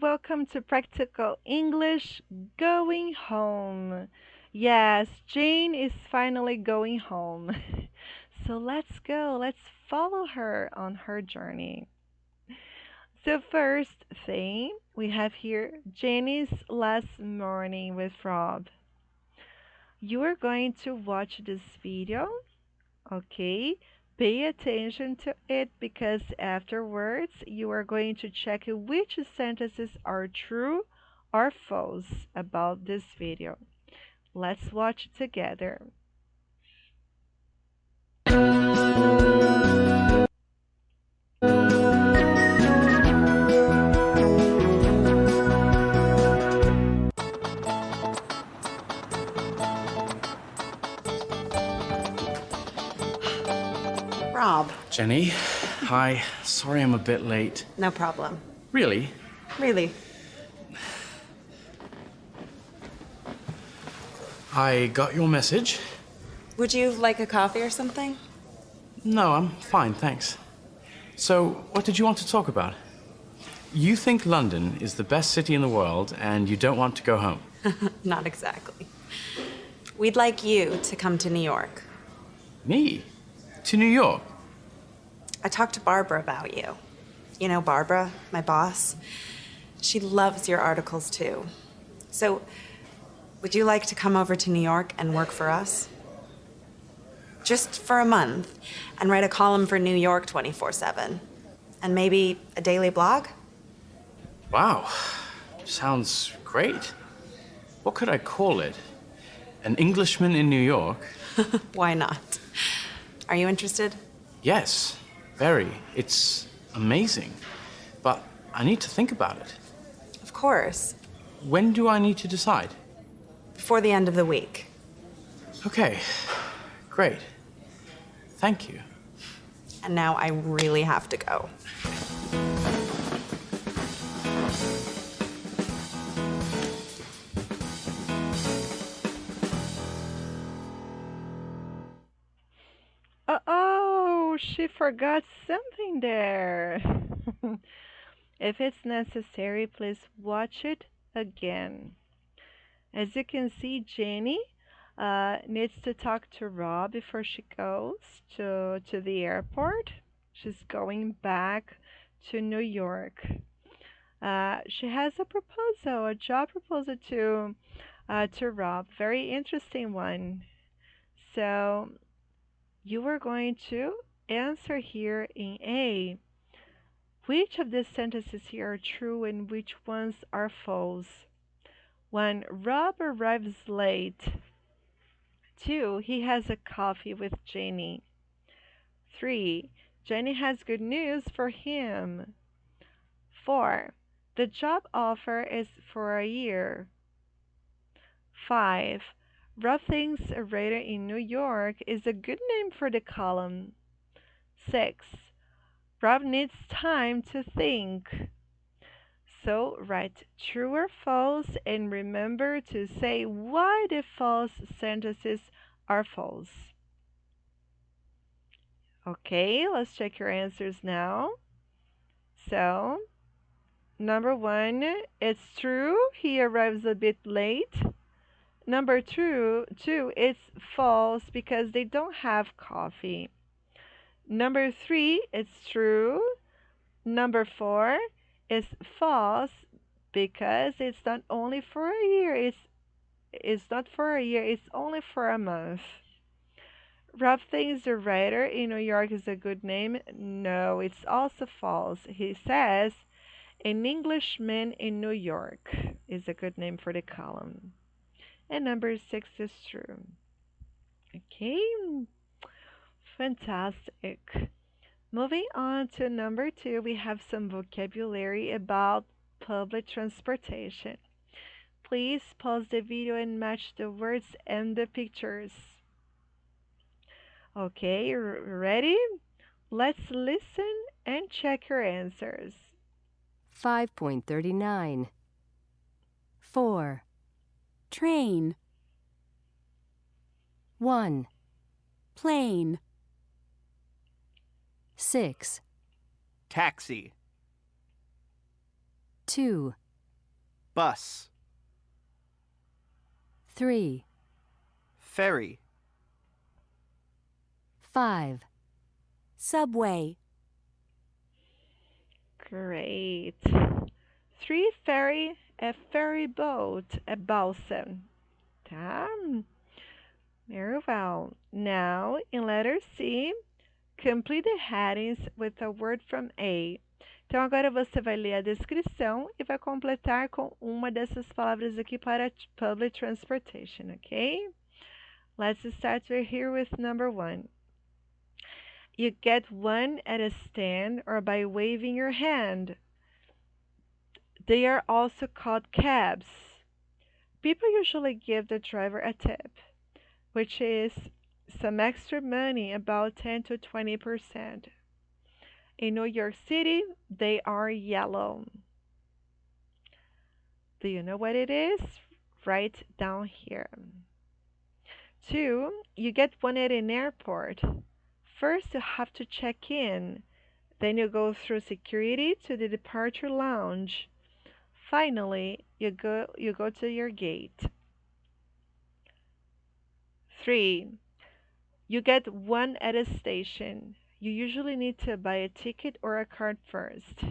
Welcome to Practical English Going Home. Yes, Jane is finally going home. So let's go. Let's follow her on her journey. So, first thing we have here Janie's last morning with Rob. You are going to watch this video, okay? Pay attention to it because afterwards you are going to check which sentences are true or false about this video. Let's watch together. Rob. Jenny, hi. Sorry I'm a bit late. No problem. Really? Really. I got your message. Would you like a coffee or something? No, I'm fine, thanks. So, what did you want to talk about? You think London is the best city in the world and you don't want to go home. Not exactly. We'd like you to come to New York. Me? To New York? I talked to Barbara about you. You know Barbara, my boss? She loves your articles too. So, would you like to come over to New York and work for us? Just for a month, and write a column for New York 24/7. And maybe a daily blog? Wow. Sounds great. What could I call it? An Englishman in New York? Why not? Are you interested? Yes, very. It's amazing. But I need to think about it. Of course. When do I need to decide? Before the end of the week. Okay, great. Thank you. And now I really have to go. Oh, she forgot something there. If it's necessary, please watch it again. As you can see, Jenny needs to talk to Rob before she goes to the airport. She's going back to New York. She has a proposal, a job proposal to Rob. Very interesting one. So you are going to answer here in A. Which of these sentences here are true and which ones are false? 1. Rob arrives late. 2. He has a coffee with Jenny. 3. Jenny has good news for him. 4. The job offer is for a year. 5. Rob thinks a writer in New York is a good name for the column. 6. Rob needs time to think. So write true or false and remember to say why the false sentences are false. Okay, let's check your answers now. So, number 1, it's true, he arrives a bit late. Number 2, it's false because they don't have coffee. Number 3, it's true. Number 4 is false because it's not only for a year, it's not for a year, it's only for a month. Rob thinks the writer in New York is a good name. No, it's also false. He says an Englishman in New York is a good name for the column. And number 6 is true. Okay, fantastic. Moving on to number 2, we have some vocabulary about public transportation. Please pause the video and match the words and the pictures. Okay, ready? Let's listen and check your answers. 5.39. 4. Train, 1. plane, 6. Taxi, 2. Bus. 3, Ferry. 5, subway, Great. 3, ferry, a ferry boat, a balsa. Tá? Very well. Now, in letter C, complete the headings with a word from A. Então, agora você vai ler a descrição e vai completar com uma dessas palavras aqui para public transportation, ok? Let's start here with number 1. You get one at a stand or by waving your hand. They are also called cabs. People usually give the driver a tip, which is some extra money, about 10 to 20%. In New York City, they are yellow. Do you know what it is? Write down here. 2, you get one at an airport. First, you have to check in. Then you go through security to the departure lounge. Finally, you go to your gate. 3, you get one at a station. You usually need to buy a ticket or a card first.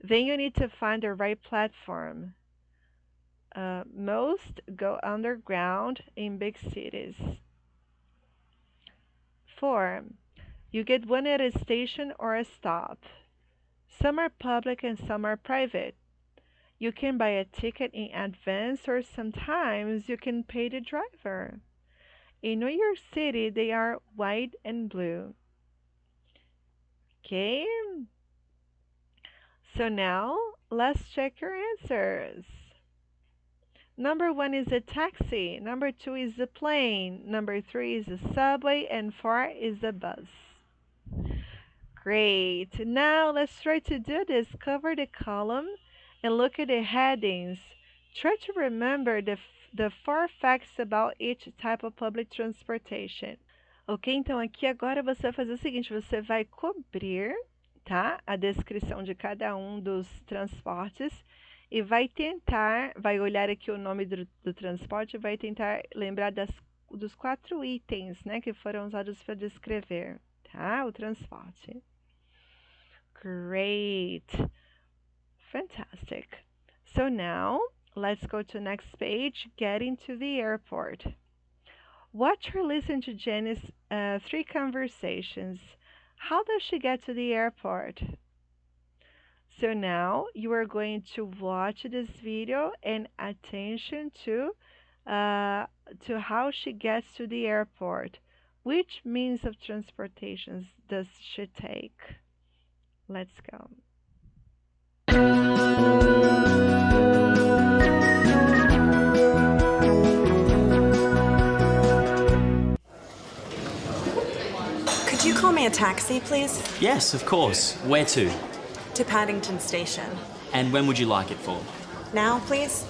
Then you need to find the right platform. Most go underground in big cities. 4, you get one at a station or a stop. Some are public and some are private. You can buy a ticket in advance or sometimes you can pay the driver. In New York City, they are white and blue. Okay? So now, let's check your answers. Number 1 is a taxi. Number 2 is a plane. Number 3 is a subway. And 4 is a bus. Great. Now, let's try to do this. Cover the column and look at the headings. Try to remember the 4 facts about each type of public transportation. Ok, então aqui agora você vai fazer o seguinte, você vai cobrir, tá, a descrição de cada um dos transportes e vai tentar, vai olhar aqui o nome do transporte e vai tentar lembrar dos 4 itens, né, que foram usados para descrever, tá, o transporte. Great. Fantastic. So now, let's go to the next page, getting to the airport. Watch or listen to Jenny's 3 conversations. How does she get to the airport? So now you are going to watch this video and attention to how she gets to the airport. Which means of transportation does she take? Let's go. Could you call me a taxi, please? Yes, of course. Where to? To Paddington Station. And when would you like it for? Now, please?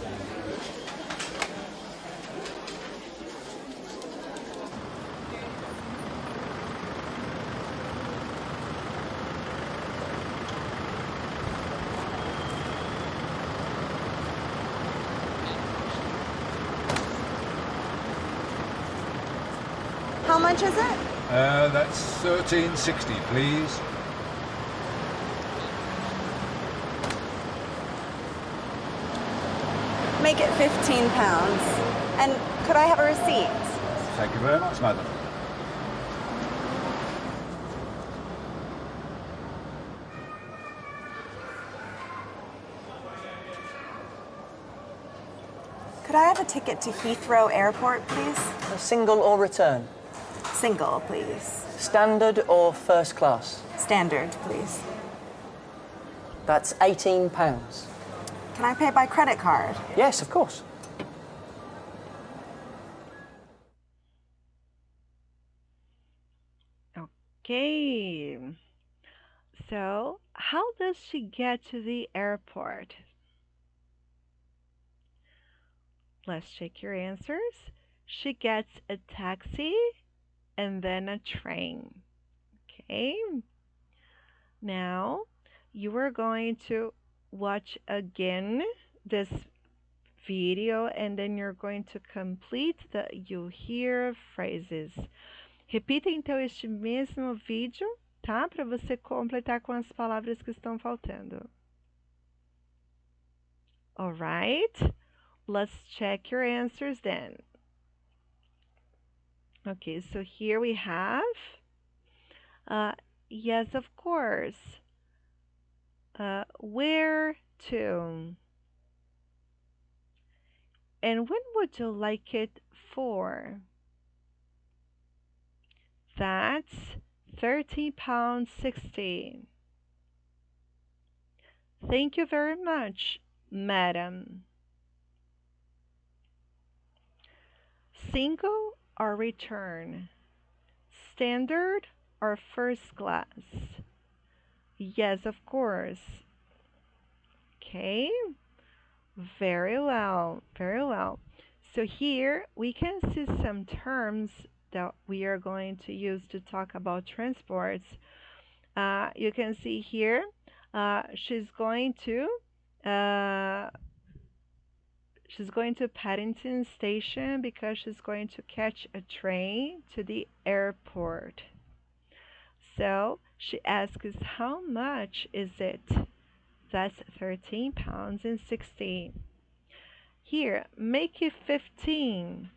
How much is it? That's $13.60, please. Make it £15. And could I have a receipt? Thank you very much, madam. Could I have a ticket to Heathrow Airport, please? A single or return? Single, please. Standard or first class? Standard, please. That's £18. Can I pay by credit card? Yes, of course. Okay. So, how does she get to the airport? Let's check your answers. She gets a taxi and then a train. Okay. Now, you are going to watch again this video and then you're going to complete the you hear phrases. Repita então este mesmo vídeo, tá? Para você completar com as palavras que estão faltando. All right, let's check your answers then. Okay, so here we have, yes, of course. Where to? And when would you like it for? That's £13.60. Thank you very much, madam. Single or return? Standard or first class? Yes, of course. Okay, very well, very well. So here we can see some terms that we are going to use to talk about transports. You can see here, she's going to Paddington Station because she's going to catch a train to the airport. So she asks, how much is it? That's £13.60. Here, make it 15.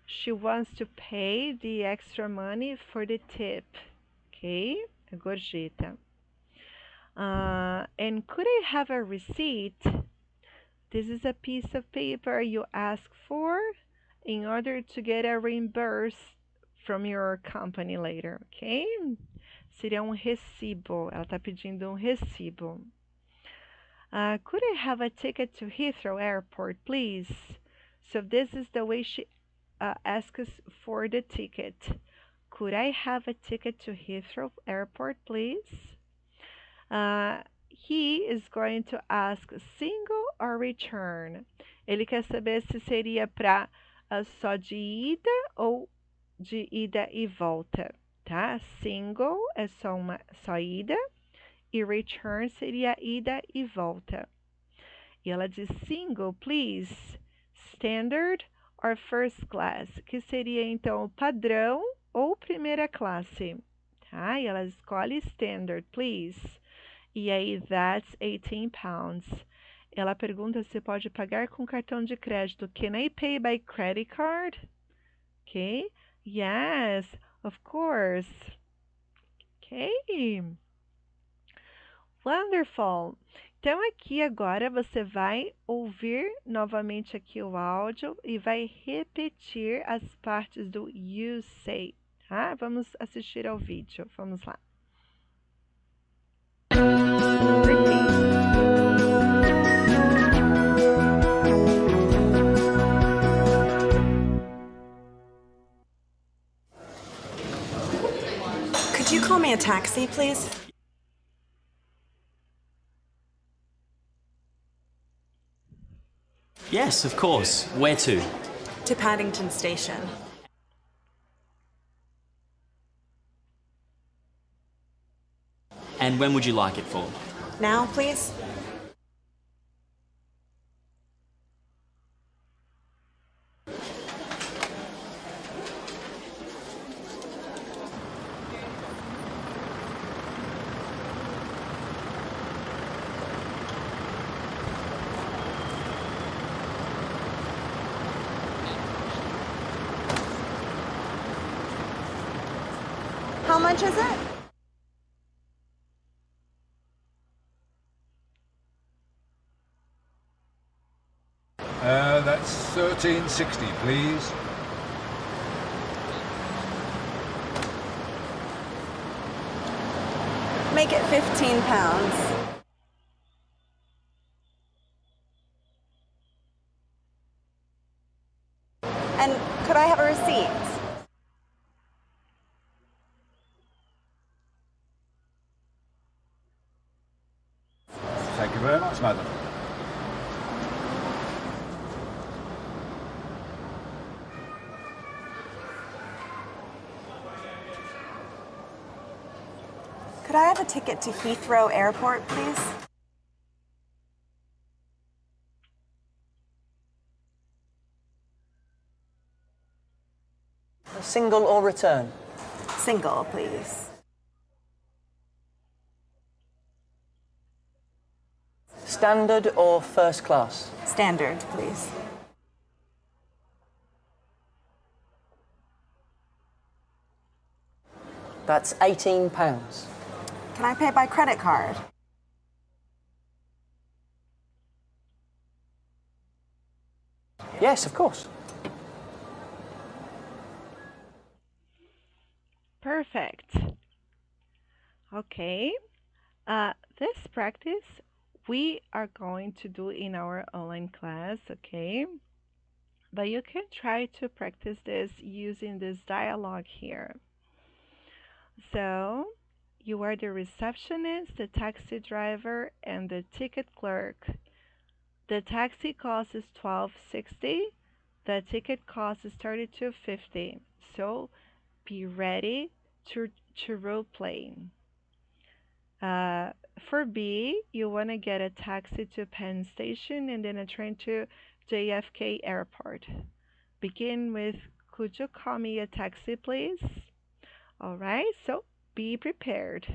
She wants to pay the extra money for the tip. Okay, a gorjeta. And could I have a receipt? This is a piece of paper you ask for in order to get a reimburse from your company later, okay? Seria recibo. Ela está pedindo recibo. Could I have a ticket to Heathrow Airport, please? So this is the way she asks for the ticket. Could I have a ticket to Heathrow Airport, please? He is going to ask single or return. Ele quer saber se seria para só de ida ou de ida e volta, tá? Single é só ida e return seria ida e volta. E ela diz single, please, standard or first class, que seria então o padrão ou primeira classe, tá? E ela escolhe standard, please. E aí, that's £18. Ela pergunta se pode pagar com cartão de crédito. Can I pay by credit card? Okay. Yes, of course. Okay. Wonderful. Então, aqui agora você vai ouvir novamente aqui o áudio e vai repetir as partes do you say, tá? Vamos assistir ao vídeo. Vamos lá. Could you call me a taxi, please? Yes, of course. Where to? To Paddington Station. And when would you like it for? Now, please? How much is it? That's £13.60, please. Make it £15. And could I have a receipt? Thank you very much, madam. Could I have a ticket to Heathrow Airport, please? Single or return? Single, please. Standard or first class? Standard, please. That's £18. Can I pay by credit card? Yes, of course. Perfect. Okay. This practice we are going to do in our online class, okay? But you can try to practice this using this dialogue here. So, you are the receptionist, the taxi driver, and the ticket clerk. The taxi cost is $12.60. The ticket cost is $32.50. So, be ready to role play. For B, you want to get a taxi to Penn Station and then a train to JFK Airport. Begin with, could you call me a taxi, please? All right, so be prepared.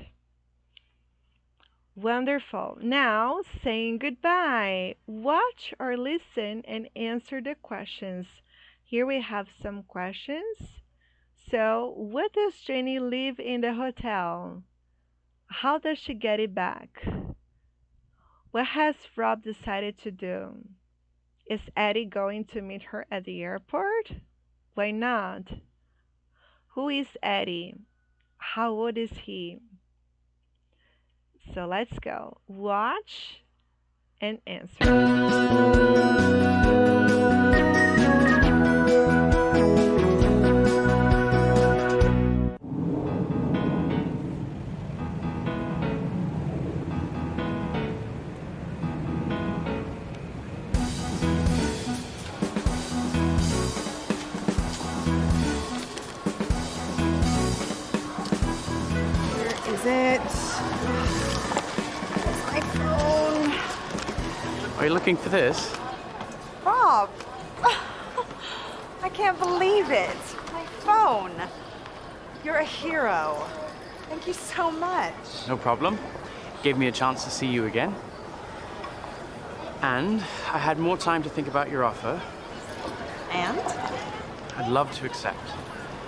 Wonderful. Now, saying goodbye. Watch or listen and answer the questions. Here we have some questions. So, what does Jenny leave in the hotel? How does she get it back? What has Rob decided to do? Is Eddie going to meet her at the airport? Why not? Who is Eddie? How old is he? So let's go. Watch and answer. Is it? My phone. Are you looking for this? Rob! I can't believe it. My phone. You're a hero. Thank you so much. No problem. Gave me a chance to see you again. And I had more time to think about your offer. And? I'd love to accept.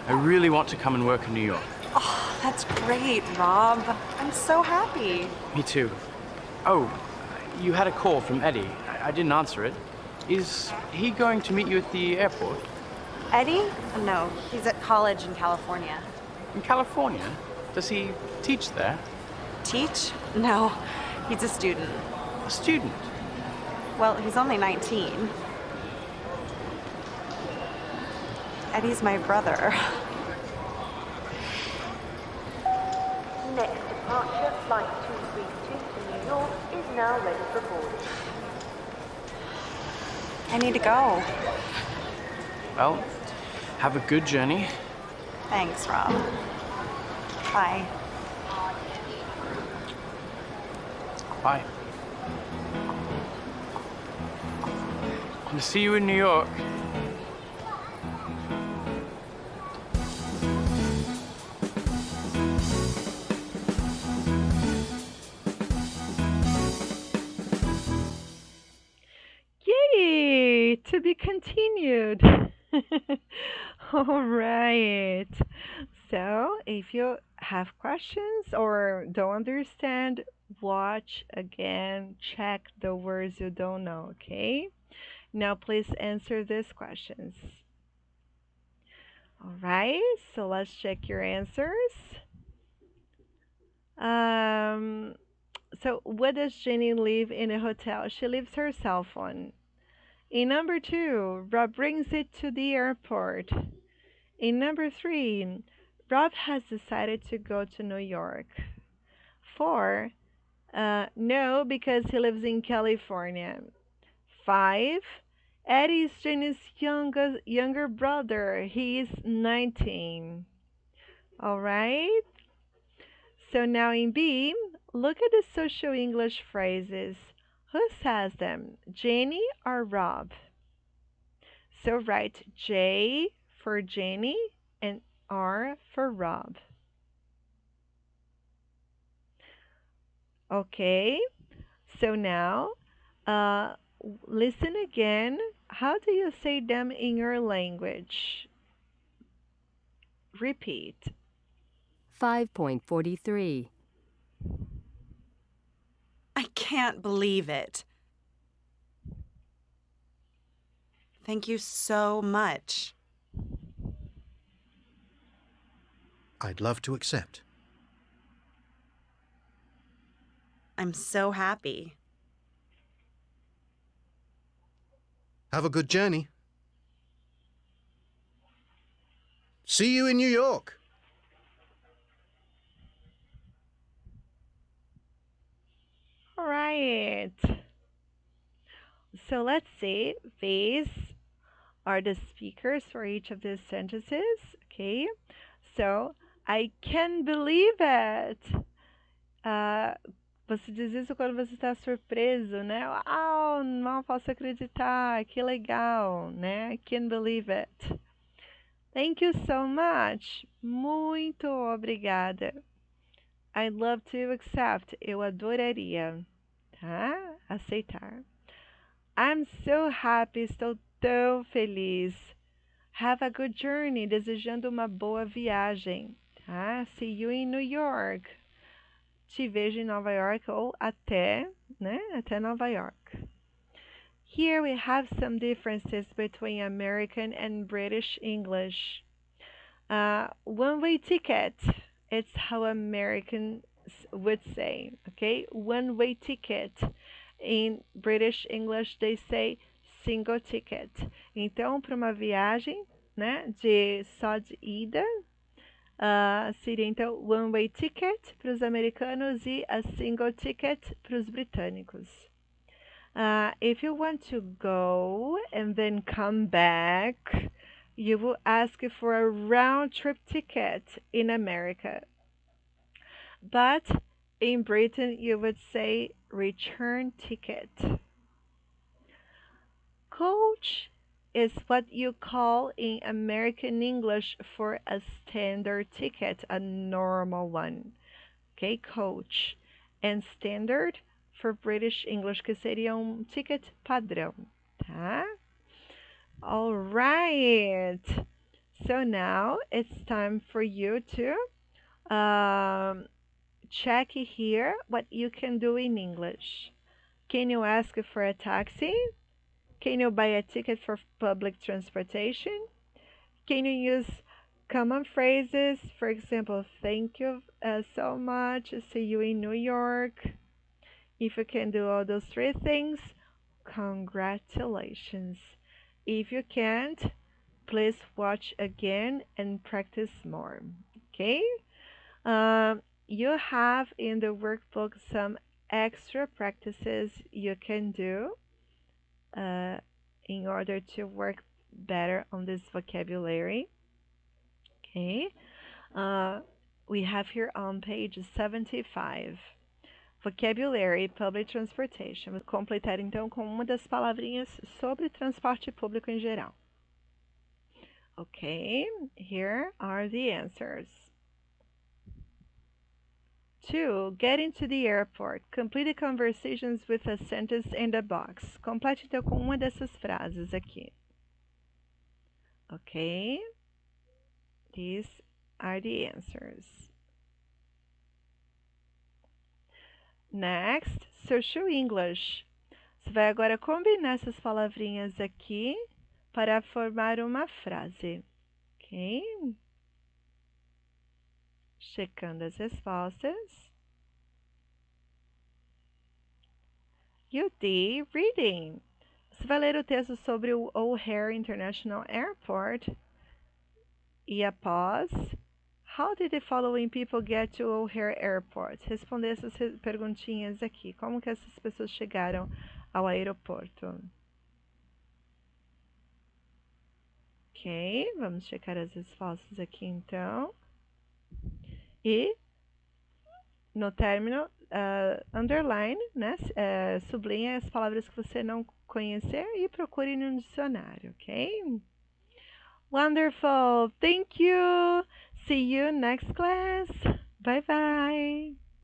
I really want to come and work in New York. Oh, that's great, Rob. I'm so happy. Me too. Oh, you had a call from Eddie. I didn't answer it. Is he going to meet you at the airport? Eddie? No, he's at college in California. In California? Does he teach there? Teach? No, he's a student. A student? Well, he's only 19. Eddie's my brother. Next departure, flight 232 to New York is now ready for boarding. I need to go. Well, have a good journey. Thanks, Rob. Bye. Bye. I'll see you in New York. Yay! To be continued. All right. So, if you have questions or don't understand, watch again, check the words you don't know, okay? Now, please answer these questions. All right, so let's check your answers. So, what does Jenny leave in a hotel? She leaves her cell phone. In number 2, Rob brings it to the airport. In number 3, Rob has decided to go to New York. 4, no, because he lives in California. 5, Eddie is Jenny's younger brother. He is 19. All right. So now in B, look at the social English phrases. Who says them, Jenny or Rob? So write J for Jenny and R for Rob. Okay, so now listen again. How do you say them in your language? Repeat. 5.43. I can't believe it. Thank you so much. I'd love to accept. I'm so happy. Have a good journey. See you in New York. All right. So let's see. These are the speakers for each of these sentences. Okay. So, I can't believe it. Ah, você diz isso quando você está surpreso, né? Uau, não posso acreditar, que legal, né? I can't believe it. Thank you so much. Muito obrigada. I'd love to accept. Eu adoraria. Tá? Aceitar. I'm so happy. Estou tão feliz. Have a good journey. Desejando uma boa viagem. Tá? See you in New York. Te vejo em Nova York ou até, né? Até Nova York. Here we have some differences between American and British English. One-way ticket, it's how Americans would say, okay? One-way ticket. In British English, they say single ticket. Então, para uma viagem, né, de só de ida, seria então one-way ticket para os americanos e a single ticket para os britânicos. If you want to go and then come back, you will ask for a round trip ticket in America. But in Britain, you would say return ticket. Coach is what you call in American English for a standard ticket, a normal one. Okay, coach. And standard for British English, que seria ticket padrão, tá? All right. So now it's time for you to check here what you can do in English. Can you ask for a taxi? Can you buy a ticket for public transportation? Can you use common phrases? For example, thank you so much. See you in New York. If you can do all those three things, congratulations. If you can't, please watch again and practice more. Okay? You have in the workbook some extra practices you can do in order to work better on this vocabulary. Okay? We have here on page 75. Vocabulary, Public Transportation. Vou completar então com uma das palavrinhas sobre transporte público em geral. Okay, here are the answers. 2. Get into the airport. Complete the conversations with a sentence in the box. Complete então com uma dessas frases aqui. Okay, these are the answers. Next, social English. Você vai agora combinar essas palavrinhas aqui para formar uma frase. Ok? Checando as respostas. E o D, reading. Você vai ler o texto sobre o O'Hare International Airport e após, how did the following people get to O'Hare Airport? Responder essas perguntinhas aqui. Como que essas pessoas chegaram ao aeroporto? Ok, vamos checar as respostas aqui então. E no término, underline, né? Sublinha as palavras que você não conhecer e procure no dicionário, ok? Wonderful. Thank you. See you next class. Bye bye.